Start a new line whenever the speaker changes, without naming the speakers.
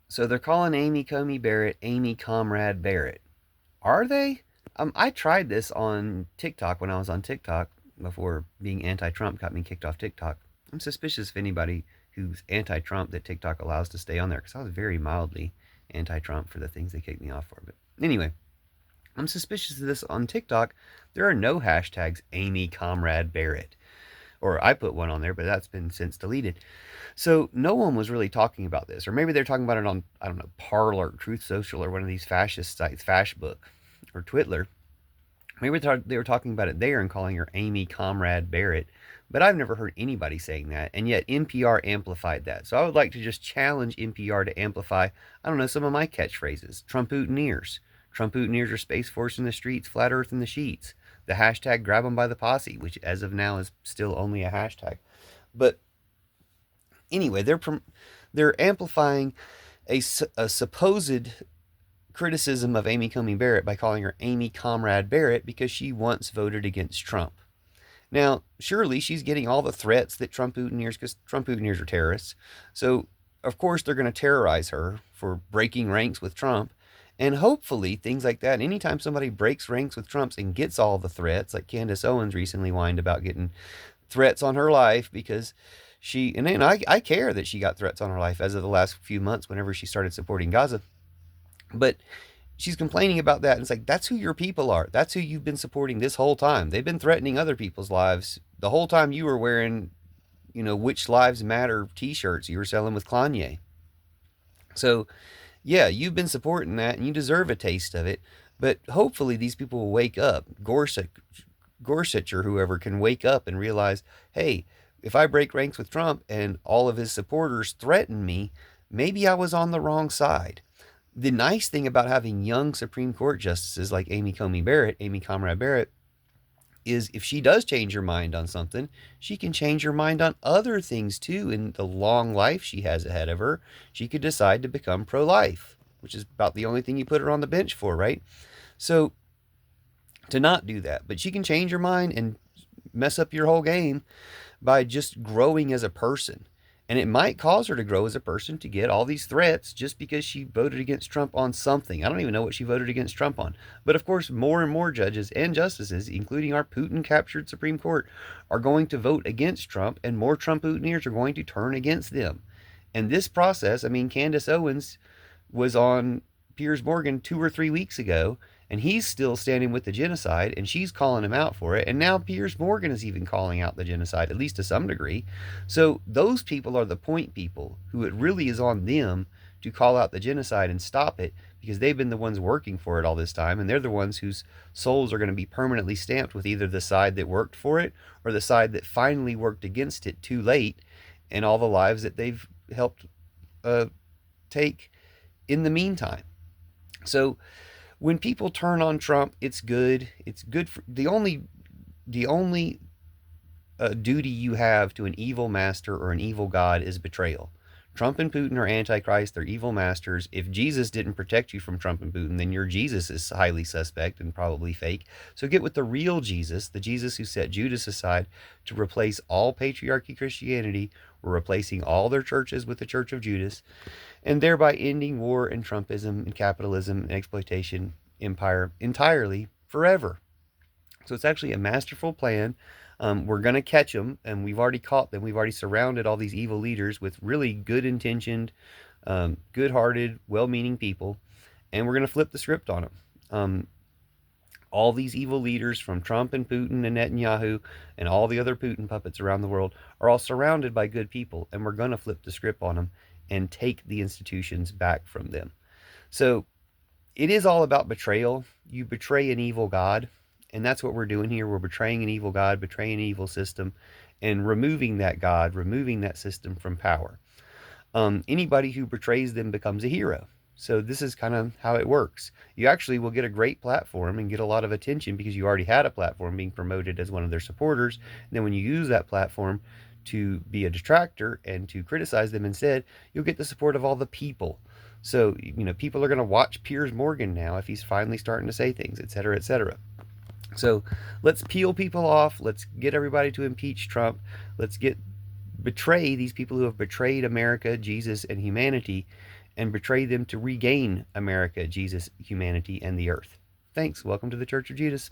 So they're calling Amy Comey Barrett Amy Comrade Barrett. Are they? I tried this on TikTok when I was on TikTok before being anti-Trump got me kicked off TikTok. I'm suspicious of anybody who's anti-Trump that TikTok allows to stay on there because I was very mildly anti-Trump for the things they kicked me off for. But anyway, I'm suspicious of this on TikTok. There are no hashtags Amy Comrade Barrett. Or I put one on there, but that's been since deleted. So no one was really talking about this, or maybe they're talking about it on, I don't know, Parler, Truth Social, or one of these fascist sites, Fashbook, or Twitler. Maybe they were talking about it there and calling her Amy Comrade Barrett, but I've never heard anybody saying that, and yet NPR amplified that. So I would like to just challenge NPR to amplify, I don't know, some of my catchphrases. Trump-ootneers. Trump-ootneers are Space Force in the streets, Flat Earth in the sheets. The hashtag grab 'em by the posse, which as of now is still only a hashtag. But anyway, they're amplifying a supposed criticism of Amy Coney Barrett by calling her Amy Comrade Barrett because she once voted against Trump. Now, surely she's getting all the threats that Trump-ootneers, because Trump-ootneers are terrorists, so of course they're going to terrorize her for breaking ranks with Trump. And hopefully, things like that, anytime somebody breaks ranks with Trump's and gets all the threats, like Candace Owens recently whined about getting threats on her life because I care that she got threats on her life as of the last few months whenever she started supporting Gaza. But she's complaining about that. And it's like, that's who your people are. That's who you've been supporting this whole time. They've been threatening other people's lives the whole time you were wearing, Which Lives Matter t-shirts you were selling with Kanye. So, yeah, you've been supporting that and you deserve a taste of it. But hopefully these people will wake up. Gorsuch or whoever can wake up and realize, hey, if I break ranks with Trump and all of his supporters threaten me, maybe I was on the wrong side. The nice thing about having young Supreme Court justices like Amy Coney Barrett, Amy Comrade Barrett, is if she does change her mind on something, she can change her mind on other things too. In the long life she has ahead of her, she could decide to become pro life, which is about the only thing you put her on the bench for, right? So to not do that, but she can change her mind and mess up your whole game by just growing as a person. And it might cause her to grow as a person to get all these threats just because she voted against Trump on something. I don't even know what she voted against Trump on. But of course, more and more judges and justices, including our Putin captured Supreme Court, are going to vote against Trump, and more Trump-Putineers are going to turn against them. And this process, I mean, Candace Owens was on Piers Morgan 2 or 3 weeks ago, and he's still standing with the genocide, and she's calling him out for it. And now Piers Morgan is even calling out the genocide, at least to some degree. So those people are the point people who it really is on them to call out the genocide and stop it because they've been the ones working for it all this time, and they're the ones whose souls are going to be permanently stamped with either the side that worked for it or the side that finally worked against it too late, and all the lives that they've helped take in the meantime. So when people turn on Trump, it's good. It's good for the only duty you have to an evil master or an evil god is betrayal. Trump and Putin are antichrist. They're evil masters. If Jesus didn't protect you from Trump and Putin, then your Jesus is highly suspect and probably fake. So get with the real Jesus, the Jesus who set Judas aside to replace all patriarchy Christianity. We're replacing all their churches with the Church of Judas, and thereby ending war and Trumpism and capitalism and exploitation empire entirely forever. So it's actually a masterful plan. We're going to catch them, and we've already caught them. We've already surrounded all these evil leaders with really good intentioned, good hearted, well meaning people, and we're going to flip the script on them. All these evil leaders from Trump and Putin and Netanyahu and all the other Putin puppets around the world are all surrounded by good people, and we're going to flip the script on them and take the institutions back from them. So it is all about betrayal. You betray an evil God, and that's what we're doing here. We're betraying an evil God, betraying an evil system, and removing that God, removing that system from power. Anybody who betrays them becomes a hero. So this is kind of how it works. You actually will get a great platform and get a lot of attention because you already had a platform being promoted as one of their supporters. And then when you use that platform to be a detractor and to criticize them instead, you'll get the support of all the people. So, people are going to watch Piers Morgan now if he's finally starting to say things, et cetera, et cetera. So let's peel people off. Let's get everybody to impeach Trump. Let's betray these people who have betrayed America, Jesus, and humanity, and betray them to regain America, Jesus, humanity, and the earth. Thanks. Welcome to the Church of Judas.